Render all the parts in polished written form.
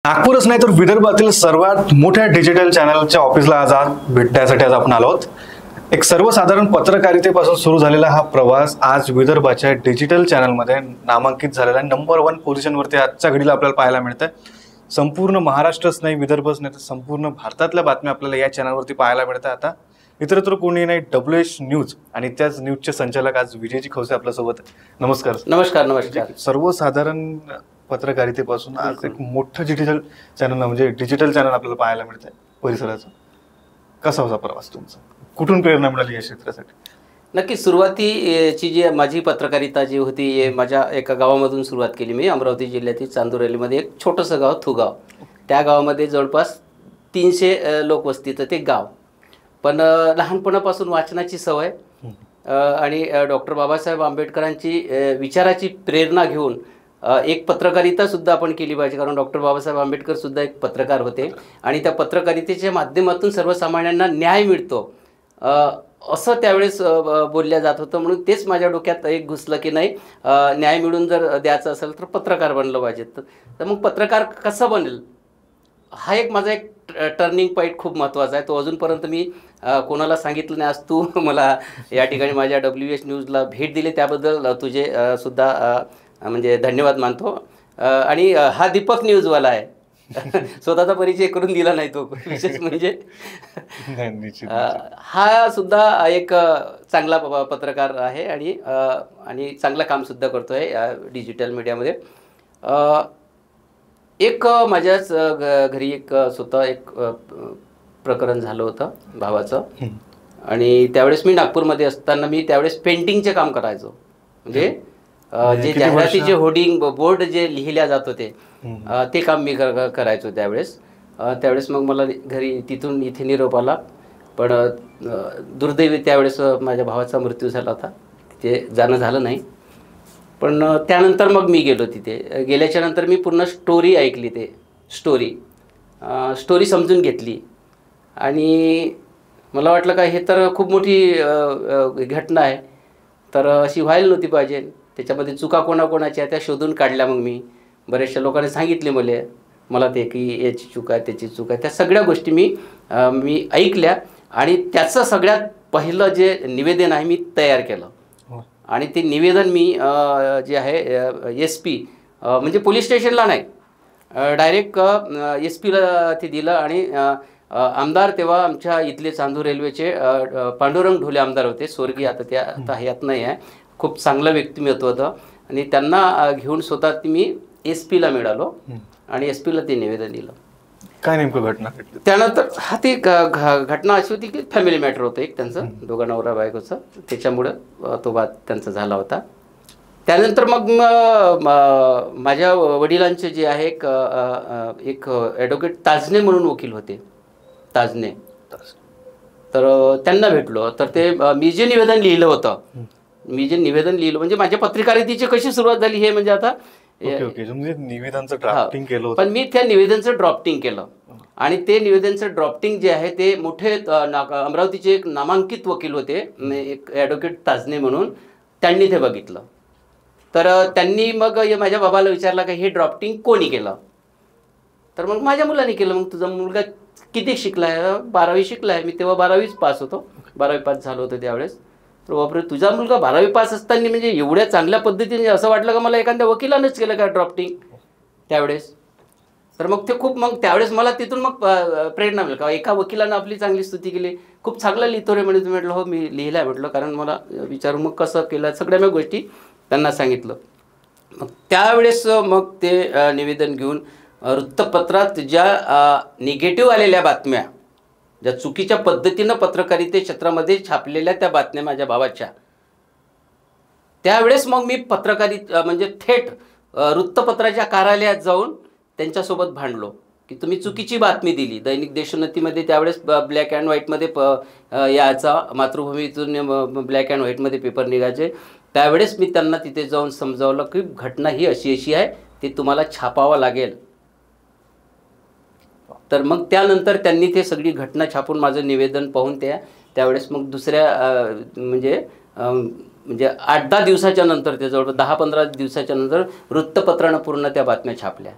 नागपूरच नाही तर विदर्भातील सर्वात मोठ्या डिजिटल चॅनलच्या ऑफिसला आज भेटण्यासाठी आपण आलो आहोत। एक सर्वसाधारण पत्रकारितेपासून सुरू झालेला हा प्रवास आज विदर्भाच्या डिजिटल चॅनलमध्ये नामांकित झालेला नंबर 1 पोझिशनवरती आजच्या घडीला आपल्याला पाहायला मिळतंय। संपूर्ण महाराष्ट्रच नाही, विदर्भच नाही तर संपूर्ण भारतातल्या बातम्या आपल्याला या चॅनलवरती पाहायला मिळतात। आता इतरत्र कोणी नाही, WH न्यूज आणि त्याच न्यूजचे संचालक आज विजयजी खवसे आपल्यासोबत। नमस्कार। नमस्कार। नमस्कार। सर्वसाधारण पत्रकारितेपासून आज एक मोठं डिजिटल चॅनल म्हणजे डिजिटल चॅनल आपल्याला पाहायला मिळतंय परिसराचा। कसा होता प्रवास तुमचा? कुठून प्रेरणा मिळाली या क्षेत्रासाठी? नक्की सुरुवातीची जी माझी पत्रकारिता जी होती माझ्या एका गावामधून सुरुवात केली मी। अमरावती जिल्ह्यातील चांदुरलीमध्ये एक छोटंसं गाव थुगाव, त्या गावामध्ये जवळपास 300 लोकवस्तीचं ते गाव। पण लहानपणापासून वाचनाची सवय आणि डॉक्टर बाबासाहेब आंबेडकरांची विचाराची प्रेरणा घेऊन एक पत्रकारिता सुद्धा आपण केली पाहिजे, कारण डॉक्टर बाबासाहेब आंबेडकर सुद्धा एक पत्रकार होते आणि त्या पत्रकारितेच्या माध्यमातून सर्वसामान्यांना न्याय मिळतो असं त्यावेळेस बोलल्या जात होतं। म्हणून तेच माझ्या डोक्यात एक घुसलं की नाही, न्याय मिळून जर द्यायचं असेल तर पत्रकार बनलं पाहिजे। तर मग पत्रकार कसं बनेल हा एक माझा एक टर्निंग पॉईंट खूप महत्त्वाचा आहे। तो अजूनपर्यंत मी कोणाला सांगितलं नाही। आज तू मला या ठिकाणी माझ्या WH न्यूजला भेट दिली त्याबद्दल तुझे सुद्धा म्हणजे धन्यवाद मानतो। आणि हा दीपक न्यूजवाला आहे स्वतःचा परिचय करून दिला नाही तो, विशेष म्हणजे हा सुद्धा एक चांगला पत्रकार आहे आणि चांगलं काम सुद्धा करतो आहे डिजिटल मीडियामध्ये। एक माझ्याच घरी एक स्वतः एक प्रकरण झालं होतं भावाचं, आणि त्यावेळेस मी नागपूरमध्ये असताना मी त्यावेळेस पेंटिंगचे काम करायचो। म्हणजे जे जाहिरातीचे होर्डिंग बोर्ड जे लिहिल्या जात होते ते काम मी करायचो त्यावेळेस मग मला घरी तिथून इथे निरोप आला। पण दुर्दैवी त्यावेळेस माझ्या भावाचा मृत्यू झाला होता, तिथे जाणं झालं नाही। पण त्यानंतर मग मी गेलो तिथे। गेल्याच्या नंतर मी पूर्ण स्टोरी ऐकली, ते स्टोरी समजून घेतली आणि मला वाटलं का हे तर खूप मोठी घटना आहे, तर अशी व्हायला नव्हती पाहिजे। त्याच्यामध्ये चुका कोणाकोणाच्या त्या शोधून काढल्या। मग मी बऱ्याचशा लोकांनी सांगितले मला ते की याची चूक आहे त्याची चूक आहे, त्या सगळ्या गोष्टी मी ऐकल्या आणि त्याचं सगळ्यात पहिलं जे निवेदन आहे मी तयार केलं। आणि ते निवेदन मी जे आहे SP म्हणजे पोलीस स्टेशनला नाही, डायरेक्ट SP ते दिलं। आणि आमदार तेव्हा आमच्या इथले चांदूर रेल्वेचे पांडुरंग ढोले आमदार होते, स्वर्गीय, आता हयात नाही आहे, खूप चांगलं व्यक्तिमत्व होतं। आणि त्यांना घेऊन स्वतः मी SP ला मिळालो आणि SP ला ते निवेदन दिलं। काय नेमकं घटना घडली त्यानंतर? हा ती घटना अशी होती की फॅमिली मॅटर होतं एक त्यांचं, दोघा नवरा बायकोचं, त्याच्यामुळं तो वाद त्यांचा झाला होता। त्यानंतर मग माझ्या वडिलांचे जे आहे एक ॲडव्होकेट ताजने म्हणून वकील होते, ताजने, तर त्यांना भेटलो। तर ते मी जे निवेदन लिहिलं म्हणजे माझ्या पत्रकारितेची कशी सुरुवात झाली हे म्हणजे आता निवेदनचं ड्राफ्टिंग केलं, पण मी त्या निवेदनचं ड्राफ्टिंग केलं आणि ते निवेदनचं ड्राफ्टिंग जे आहे ते मोठे अमरावतीचे एक नामांकित वकील होते, एक ॲडव्होकेट ताजने म्हणून, त्यांनी ते बघितलं। तर त्यांनी मग माझ्या बाबाला विचारलं की हे ड्राफ्टिंग कोणी केलं? तर मग माझ्या मुलाने केलं। मग तुझा मुलगा किती शिकला आहे? 12वी शिकला आहे। मी तेव्हा 12वीच पास होतो, 12वी पास झालो होतो त्यावेळेस। तर बापरे, तुझा मुलगा 12वी पास असताना म्हणजे एवढ्या चांगल्या पद्धतीने, असं वाटलं का मला एखाद्या वकिलानंच केलं का ड्राफ्टिंग त्यावेळेस। तर मग ते खूप, मग त्यावेळेस मला तिथून मग प्रेरणा मिळाली का एका वकिलानं आपली चांगली स्तुती केली, खूप चांगलं लिहितो रे म्हणे। म्हटलं हो मी लिहिलं म्हटलं, कारण मला विचारून मग कसं केलं सगळ्या गोष्टी त्यांना सांगितलं। मग त्यावेळेस मग ते निवेदन घेऊन वृत्तपत्रात ज्या निगेटिव्ह आलेल्या बातम्या, ज्या चुकीच्या पद्धतीनं पत्रकारिते क्षेत्रामध्ये छापलेल्या त्या बातम्या माझ्या भावाच्या, त्यावेळेस मग मी म्हणजे थेट वृत्तपत्राच्या कार्यालयात जाऊन त्यांच्यासोबत भांडलो की तुम्ही चुकीची बातमी दिली। दैनिक देशोन्नतीमध्ये त्यावेळेस ब्लॅक अँड व्हाईटमध्ये याचा, मातृभूमीतून ब्लॅक अँड व्हाईटमध्ये पेपर निघायचे। त्यावेळेस मी त्यांना तिथे जाऊन समजावलं की घटना ही अशी आहे, ती तुम्हाला छापावं लागेल। तर मग त्यानंतर त्यांनी ते सगळी घटना छापून माझं निवेदन पाहून त्यावेळेस मग दुसऱ्या म्हणजे 8-10 दिवसाच्या नंतर, ते जवळ 10-15 दिवसाच्या नंतर वृत्तपत्रानं पूर्ण त्या बातम्या छापल्या।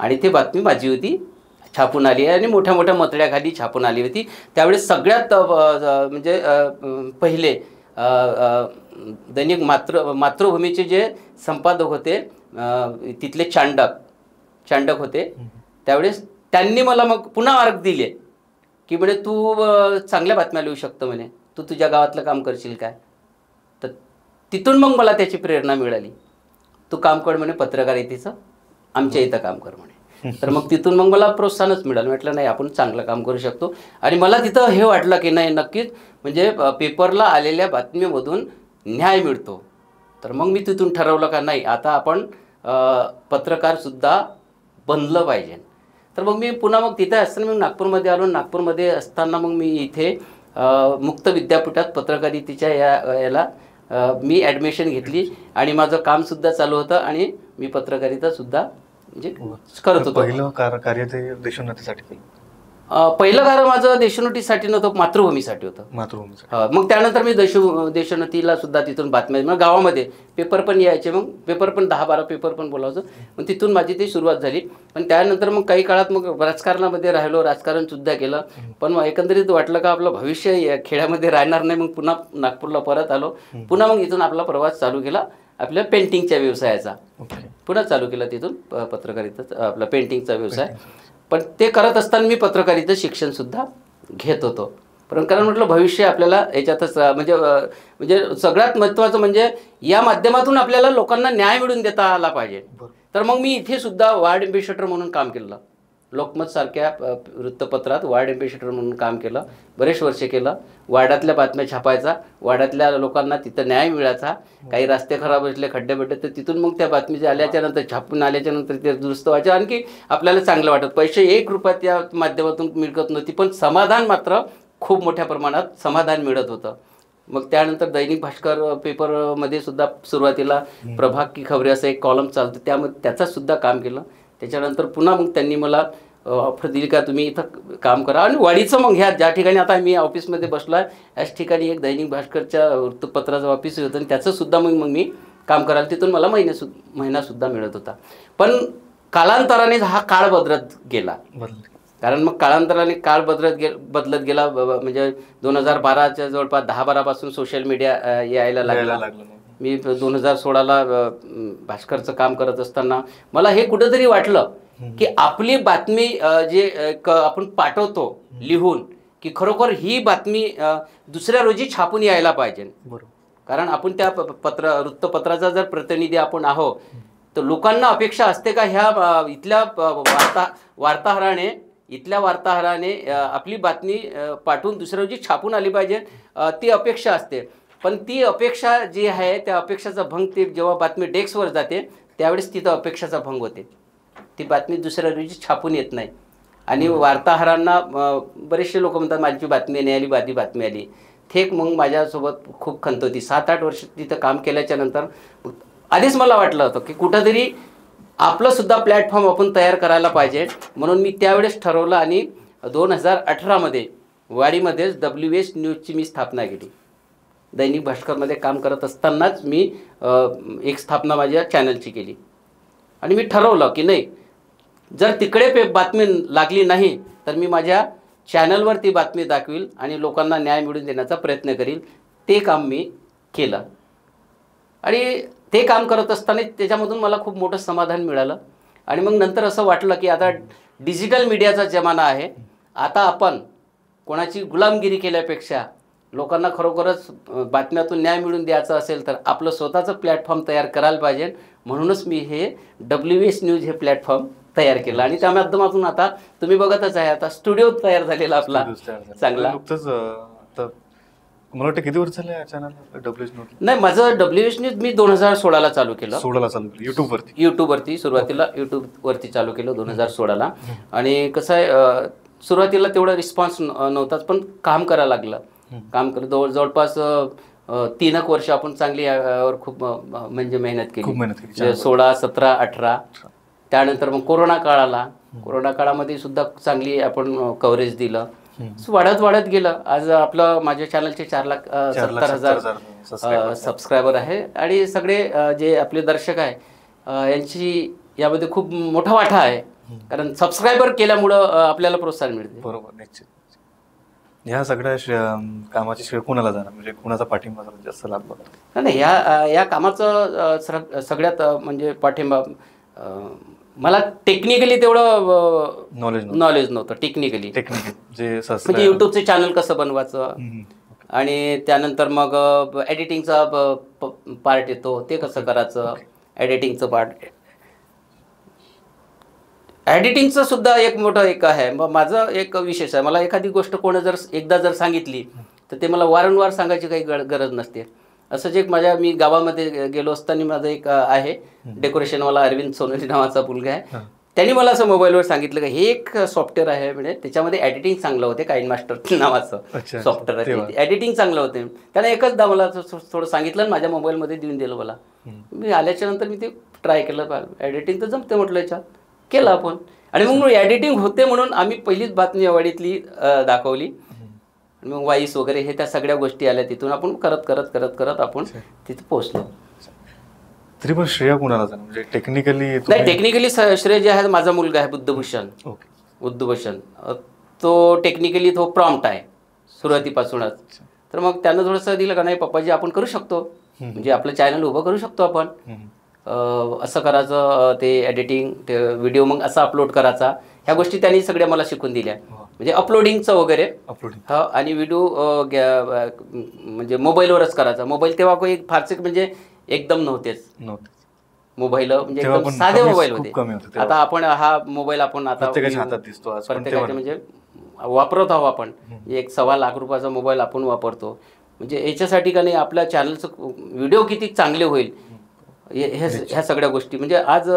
आणि ती बातमी माझी होती, छापून आली आहे आणि मोठ्या मोठ्या मतळ्याखाली छापून आली होती. त्यावेळेस सगळ्यात म्हणजे पहिले दैनिक मातृभूमीचे जे संपादक होते तिथले चांडक होते. त्यावेळेस त्यांनी मला मग पुन्हा मार्ग दिले की म्हणे तू चांगल्या बातम्या लिहू शकतो म्हणे, तू तुझ्या गावातलं काम करशील काय. तर तिथून मग मला त्याची प्रेरणा मिळाली, तू काम कर म्हणे पत्रकारितेचं, आमच्या इथं काम कर म्हणे. तर मग तिथून मग मला प्रोत्साहनच मिळालं. म्हटलं नाही आपण चांगलं काम करू शकतो. आणि मला तिथं हे वाटलं की नाही नक्कीच म्हणजे पेपरला आलेल्या बातमीमधून न्याय मिळतो. तर मग मी तिथून ठरवलं का नाही आता आपण पत्रकारसुद्धा बनलं पाहिजे. तर मग मी पुन्हा मग तिथे असताना मी नागपूरमध्ये आलो. नागपूरमध्ये असताना मग मी इथे मुक्त विद्यापीठात पत्रकारितेच्या याला मी ॲडमिशन घेतली आणि माझं कामसुद्धा चालू होतं आणि मी पत्रकारितासुद्धा म्हणजे करत होतो. पहिलं कार्य ते देशोन्नतीसाठी केलं. पहिलं कार्य माझं देशोन्नतीसाठी नव्हतं, मातृभूमीसाठी होतं. मातृभूमीसाठी. मग त्यानंतर मी देशोन्नतीला सुद्धा तिथून बातम्या, मग गावामध्ये पेपर पण यायचे, मग पेपर पण 10-12 पेपर पण बोलायचं. मग तिथून माझी ती सुरुवात झाली. पण त्यानंतर मग काही काळात मग राजकारणामध्ये राहिलो, राजकारणसुद्धा केलं. पण मग एकंदरीत वाटलं का आपलं भविष्य या खेड्यामध्ये राहणार नाही. मग पुन्हा नागपूरला परत आलो. पुन्हा मग इथून आपला प्रवास चालू केला आपल्या पेंटिंगच्या व्यवसायाचा. पुन्हा चालू केला तिथून पत्रकारिता आपला पेंटिंगचा व्यवसाय. पण ते करत असताना मी पत्रकारिता शिक्षणसुद्धा घेत होतो. कारण म्हटलं भविष्य आपल्याला याच्यातच म्हणजे सगळ्यात महत्त्वाचं म्हणजे या माध्यमातून आपल्याला लोकांना न्याय मिळवून देता आला पाहिजे. तर मग मी इथे सुद्धा वार्ड एम्बेसेडर म्हणून काम केलं. लोकमतसारख्या वृत्तपत्रात वार्ड एम्बेसेडर म्हणून काम केलं, बरेच वर्ष केलं. वार्डातल्या बातम्या छापायचा, वार्डातल्या लोकांना तिथं न्याय मिळायचा. काही रस्ते खराब असले, खड्डे बड्डे, तर तिथून मग त्या बातमीचे आल्याच्यानंतर छापून आल्याच्यानंतर ते दुरुस्त व्हायचे. आणखी आपल्याला चांगलं वाटत. पैसे 1 रुपया त्या माध्यमातून मिळत नव्हती, पण समाधान मात्र खूप मोठ्या प्रमाणात समाधान मिळत होतं. मग त्यानंतर दैनिक भास्कर पेपरमध्ये सुद्धा सुरुवातीला प्रभाग की खबरे असं एक कॉलम चालतं, त्यामध्ये त्याचासुद्धा काम केलं. त्याच्यानंतर पुन्हा मग त्यांनी मला ऑफर दिली का तुम्ही इथं काम करा. आणि वाडीचं मग ह्या ज्या ठिकाणी आता मी ऑफिसमध्ये बसलो आहे याच ठिकाणी एक दैनिक भास्करच्या वृत्तपत्राचं ऑफिस होतं आणि त्याचंसुद्धा मग मी काम करायला तिथून मला महिनासुद्धा मिळत होता. पण कालांतराने हा काळ बदलत गेला. कारण मग कालांतराने काळ बदलत गेला. म्हणजे 2012च्या जवळपास 10-12 पासून सोशल मीडिया यायला लागला. मी 2016ला भास्करचं काम करत असताना मला हे कुठंतरी वाटलं की आपली बातमी जे आपण पाठवतो लिहून की खरोखर ही बातमी दुसऱ्या रोजी छापून यायला पाहिजे. कारण आपण त्या वृत्तपत्राचा जर प्रतिनिधी आपण आहोत तर लोकांना अपेक्षा असते का ह्या इथल्या वार्ताहराने आपली बातमी पाठवून दुसऱ्या रोजी छापून आली पाहिजे, ती अपेक्षा असते. पण ती अपेक्षा जी आहे त्या अपेक्षाचा भंग ते जेव्हा बातमी डेस्कवर जाते त्यावेळेस तिथं अपेक्षाचा भंग होते. ती बातमी दुसऱ्या रोजी छापून येत नाही. आणि वार्ताहरांना बरेचसे लोक म्हणतात माझी बातमी नाही आली, बातमी आली. थेक मग माझ्यासोबत खूप खंत होती. 7-8 वर्ष तिथं काम केल्याच्या नंतर आधीच मला वाटलं होतं की कुठंतरी आपलंसुद्धा प्लॅटफॉर्म आपण तयार करायला पाहिजे. म्हणून मी त्यावेळेस ठरवलं आणि 2018मध्ये वाडीमध्येच WS न्यूजची मी स्थापना केली. दैनिक भास्करमध्ये काम करत असतानाच मी एक स्थापना माझ्या चॅनलची केली. आणि मी ठरवलं की नाही जर तिकडे बातमी लागली नाही तर मी माझ्या चॅनलवर ती बातमी दाखवील आणि लोकांना न्याय मिळवून देण्याचा प्रयत्न करील. ते काम मी केलं. आणि ते काम करत असताना त्याच्यामधून मला खूप मोठं समाधान मिळालं. आणि मग नंतर असं वाटलं की आता डिजिटल मीडियाचा जमाना आहे. आता आपण कोणाची गुलामगिरी केल्यापेक्षा लोकांना खरोखरच बातम्यातून न्याय मिळवून द्यायचा असेल तर आपलं स्वतःचं प्लॅटफॉर्म तयार करायला पाहिजे. म्हणूनच मी हे WS न्यूज हे प्लॅटफॉर्म तयार केलं. आणि त्या माध्यमातून आता तुम्ही बघतच आहे आता स्टुडिओ तयार झालेला आपला चांगला. मला वाटतं किती वर्ष झाले चॅनल WS न्यूज? नाही, माझं WS न्यूज मी 2016ला चालू केलं. युट्यूबवरती सुरुवातीला युट्यूबवरती चालू केलं 2016ला. आणि कसं आहे सुरुवातीला तेवढा रिस्पॉन्स नव्हताच, पण काम करायला लागलं. काम करत जवळपास 3 वर्ष आपण चांगली यावर खूप म्हणजे मेहनत केली. 16, 17, 18. त्यानंतर मग कोरोना काळ आला. कोरोना काळामध्ये सुद्धा चांगली आपण कव्हरेज दिलं. वाढत गेलं. आज आपलं माझ्या चॅनलचे 4,70,000 सबस्क्रायबर आहे. आणि सगळे जे आपले दर्शक आहे यांची यामध्ये खूप मोठा वाटा आहे. कारण सबस्क्रायबर केल्यामुळं आपल्याला प्रोत्साहन मिळते. बरोबर, निश्चित. ह्या सगळ्या कामाची श्रेय कुणाला जाणार, म्हणजे कुणाचा पाठिंबा सर्वात जास्त लाभ बघतो? नाही, या कामाचं सगळ्यात म्हणजे पाठिंबा मला टेक्निकली तेवढं नॉलेज नव्हतं. टेक्निकली जे म्हणजे युट्यूबचं चॅनल कसं बनवायचं आणि त्यानंतर मग एडिटिंगचा पार्ट येतो, ते कसं करायचं. एडिटिंगचं पार्ट, एडिटिंगचं सुद्धा एक मोठं एक आहे. मग माझं एक विशेष आहे, मला एखादी गोष्ट कोण जर एकदा जर सांगितली तर ते मला वारंवार सांगायची काही गरज नसते. असंच एक मी गावामध्ये गेलो असताना माझं एक आहे डेकोरेशनवाला अरविंद सोनवणे नावाचा मुलगा आहे. त्यांनी मला असं मोबाईलवर सांगितलं की हे एक सॉफ्टवेअर आहे, म्हणजे त्याच्यामध्ये एडिटिंग चांगलं होते, काइन मास्टर नावाचं सॉफ्टवेअर आहे, एडिटिंग चांगलं होते. त्याने एकचदा मला थोडं सांगितलं आणि माझ्या मोबाईलमध्ये देऊन दिलं मला. मी आल्याच्या नंतर मी ते ट्राय केलं, एडिटिंग तर जमते म्हटलं, याच्यात केलं आपण. आणि मग एडिटिंग होते म्हणून आम्ही पहिलीच बातमी वाडीतली दाखवली. मग वाईस वगैरे हे त्या सगळ्या गोष्टी आल्या, तिथून आपण करत करत करत करत आपण तिथे पोहोचलो. तरी पण श्रेय कुणाला जाणार, म्हणजे टेक्निकली? नाही, टेक्निकली श्रेय जे आहे माझा मुलगा आहे बुद्धभूषण. तो टेक्निकली तो प्रॉम्प्ट आहे सुरुवातीपासूनच. तर मग त्यानं थोडंसं दिलं का नाही पप्पाजी आपण करू शकतो, म्हणजे आपलं चॅनल उभं करू शकतो आपण, असं करायचं, ते एडिटिंग, ते व्हिडिओ मग असा अपलोड करायचा. ह्या गोष्टी त्यांनी सगळ्या मला शिकून दिल्या, म्हणजे अपलोडिंगचं वगैरे. आणि व्हिडिओ म्हणजे मोबाईलवरच करायचा. मोबाईल तेव्हा काही फारसे म्हणजे एकदम नव्हतेच मोबाईल, म्हणजे एकदम साधे मोबाईल होते. आता आपण हा मोबाईल आपण आता हातात दिसतो प्रत्येकाचे, म्हणजे वापरत आहोत आपण. 1.25 लाख रुपयाचा मोबाईल आपण वापरतो, म्हणजे याच्यासाठी का नाही आपल्या चॅनलचं व्हिडिओ किती चांगले होईल ह्या सगळ्या गोष्टी. म्हणजे आज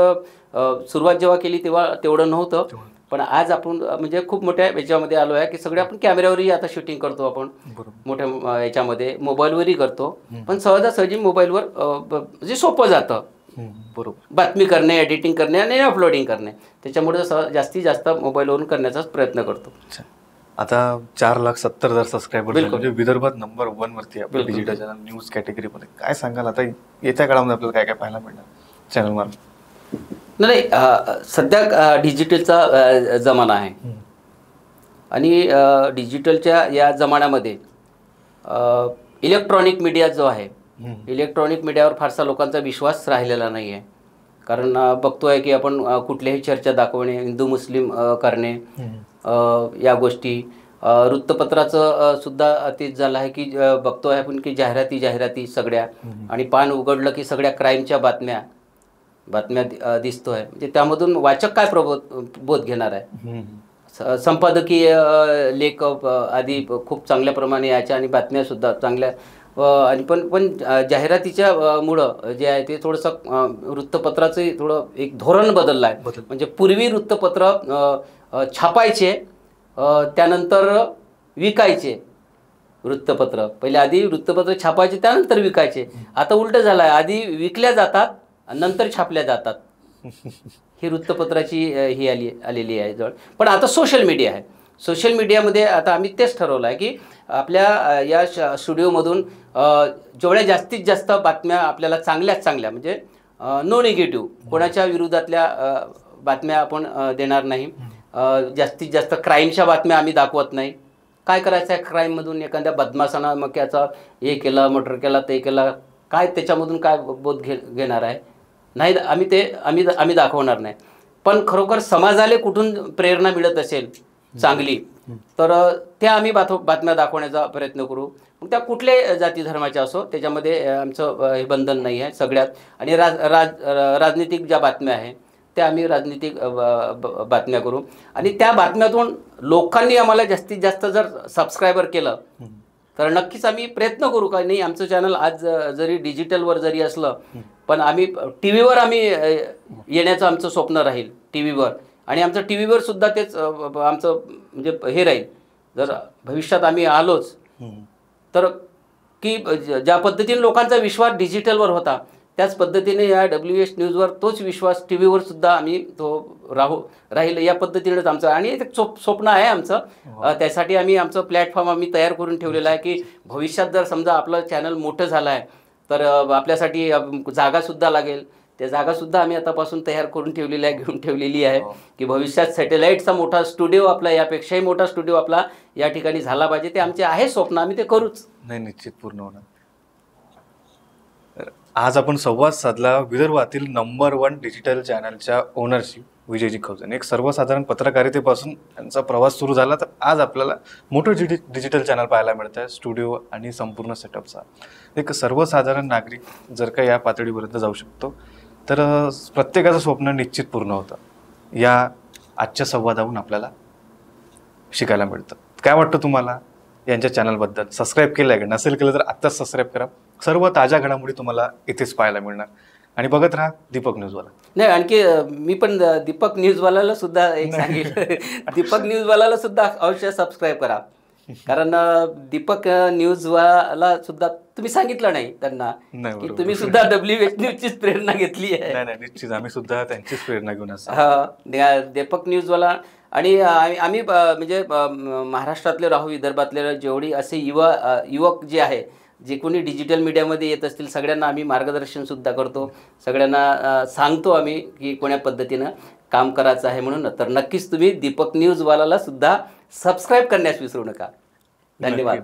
सुरुवात जेव्हा केली तेव्हा तेवढं नव्हतं, पण आज आपण म्हणजे खूप मोठ्या याच्यामध्ये आलो आहे की सगळे आपण कॅमेऱ्यावरही आता शूटिंग करतो, आपण मोठ्या याच्यामध्ये मोबाईलवरही करतो. पण सहजासहजी मोबाईलवर म्हणजे सोपं जातं बातमी करणे, एडिटिंग करणे आणि अपलोडिंग करणे. त्याच्यामुळे जास्तीत जास्त मोबाईलवरून करण्याचाच प्रयत्न करतो. आता 4,70,000 सबस्क्रायबर, म्हणजे विदर्भात नंबर 1 वरती आहे डिजिटल चॅनल न्यूज कॅटेगरीमध्ये. काय सांगाल आता येत्या काळामध्ये आपल्याला काय काय पाहायला मिळणार चॅनल मार्फत? नाही, सध्या डिजिटलचा जमाना आहे आणि डिजिटलच्या या जमान्यामध्ये इलेक्ट्रॉनिक मीडिया जो आहे, इलेक्ट्रॉनिक मीडियावर फारसा लोकांचा विश्वास राहिलेला नाही आहे. कारण बघतोय की आपण कुठल्याही चर्चा दाखवणे, हिंदू मुस्लिम करणे, या गोष्टी. वृत्तपत्राचं सुद्धा तेच झालं आहे की बघतोय आपण की जाहिराती सगळ्या, आणि पान उघडलं की सगळ्या क्राईमच्या बातम्या दिसतोय. म्हणजे त्यामधून वाचक काय बोध घेणार आहे? संपादकीय लेख आधी खूप चांगल्या प्रमाणे यायच्या आणि बातम्यासुद्धा चांगल्या, आणि पण जाहिरातीच्या मुळं जे आहे ते थोडंसं वृत्तपत्राचं थोडं एक धोरण बदललं आहे. म्हणजे पूर्वी वृत्तपत्र छापायचे, त्यानंतर विकायचे. वृत्तपत्र पहिले आधी वृत्तपत्र छापायचे त्यानंतर विकायचे. आता उलट झालं आहे, आधी विकल्या जातात नंतर छापल्या जातात. ही वृत्तपत्राची ही आलेली आहे जवळ. पण आता सोशल मीडिया आहे. सोशल मीडियामध्ये आता आम्ही तेच ठरवलं आहे की आपल्या या स्टुडिओमधून जेवढ्या जास्तीत जास्त बातम्या आपल्याला चांगल्या म्हणजे नो निगेटिव्ह, कोणाच्या विरोधातल्या बातम्या आपण देणार नाही. जास्तीत जास्त क्राईमच्या बातम्या आम्ही दाखवत नाही. काय करायचं आहे क्राईममधून? एखाद्या बदमाशानं मग याचा हे केलं, मर्डर केला, ते केला, काय त्याच्यामधून काय बोध घेणार आहे? नाही, आम्ही दाखवणार नाही. पण खरोखर समाजाला कुठून प्रेरणा मिळत असेल चांगली, तर त्या आम्ही बातम्या दाखवण्याचा प्रयत्न करू. मग त्या कुठल्याही जाती धर्माच्या असो, त्याच्यामध्ये आमचं हे बंधन नाही आहे सगळ्यात. आणि राजनीतिक ज्या बातम्या आहेत त्या आम्ही राजनीतिक बातम्या करू. आणि त्या बातम्यातून लोकांनी आम्हाला जास्तीत जास्त जर सबस्क्रायबर केलं तर नक्कीच आम्ही प्रयत्न करू का नाही, आमचं चॅनल आज जरी डिजिटलवर जरी असलं पण आम्ही टी व्हीवर आम्ही येण्याचं आमचं स्वप्न राहील, टी व्हीवर. आणि आमचं टी व्हीवर सुद्धा तेच आमचं म्हणजे हे राहील. जर भविष्यात आम्ही आलोच तर की ज्या पद्धतीने लोकांचा विश्वास डिजिटलवर होता त्याच पद्धतीने या WS न्यूजवर तोच विश्वास टी व्हीवर सुद्धा आम्ही राहील या पद्धतीनेच आमचं. आणि एक स्वप्न आहे आमचं. त्यासाठी आम्ही आमचं प्लॅटफॉर्म आम्ही तयार करून ठेवलेला आहे की भविष्यात जर समजा आपलं चॅनल मोठं झालं आहे तर आपल्यासाठी जागासुद्धा लागेल. त्या जागासुद्धा आम्ही आतापासून तयार करून ठेवलेली आहे, घेऊन ठेवलेली आहे की भविष्यात सॅटेलाईटचा मोठा स्टुडिओ आपला, यापेक्षाही मोठा स्टुडिओ आपला या ठिकाणी झाला पाहिजे. ते आमचे आहे स्वप्न, आम्ही ते करूच. नाही, निश्चित पूर्ण होणार. तर आज आपण संवाद साधला विदर्भातील नंबर 1 डिजिटल चॅनलच्या ओनरशी, विजयजी खवजन. एक सर्वसाधारण पत्रकारितेपासून त्यांचा प्रवास सुरू झाला, तर आज आपल्याला मोठं डिजिटल चॅनल पाहायला मिळतं आहे, स्टुडिओ आणि संपूर्ण सेटअपचा. एक सर्वसाधारण नागरिक जर का या पातळीपर्यंत जाऊ शकतो, तर प्रत्येकाचं स्वप्न निश्चित पूर्ण होतं. या आजच्या संवादाहून आपल्याला शिकायला मिळतं. काय वाटतं तुम्हाला यांच्या चॅनलबद्दल? सबस्क्राईब केलं आहे का? नसेल केलं तर आत्ताच सबस्क्राईब करा. सर्व ताज्या घडामोडी तुम्हाला इथेच पाहायला मिळणार. आणि बघत राहा दीपक न्यूजवाला. नाही, आणखी मी पण दीपक न्यूजवालाला सुद्धा एक सांगेल, दीपक न्यूजवालाला सुद्धा अवश्य सबस्क्राईब करा. कारण दीपक न्यूजवाला सुद्धा तुम्ही सांगितलं नाही त्यांना की तुम्ही सुद्धा WH न्यूजचीच प्रेरणा घेतली आहे. नाही, निश्चित आम्ही सुद्धा त्यांचीच प्रेरणा घेऊन असतो. दीपक न्यूजवाला. आणि आम्ही म्हणजे महाराष्ट्रातले राहू, विदर्भातले जेवढी असे युवक जे आहे, जे कोणी डिजिटल मीडियामध्ये येत असतील, सगळ्यांना आम्ही मार्गदर्शनसुद्धा करतो. सगळ्यांना सांगतो आम्ही की कोण्या पद्धतीनं काम करायचं आहे म्हणून. तर नक्कीच तुम्ही दीपक न्यूजवालाला सुद्धा सबस्क्राईब करण्यास विसरू नका. धन्यवाद.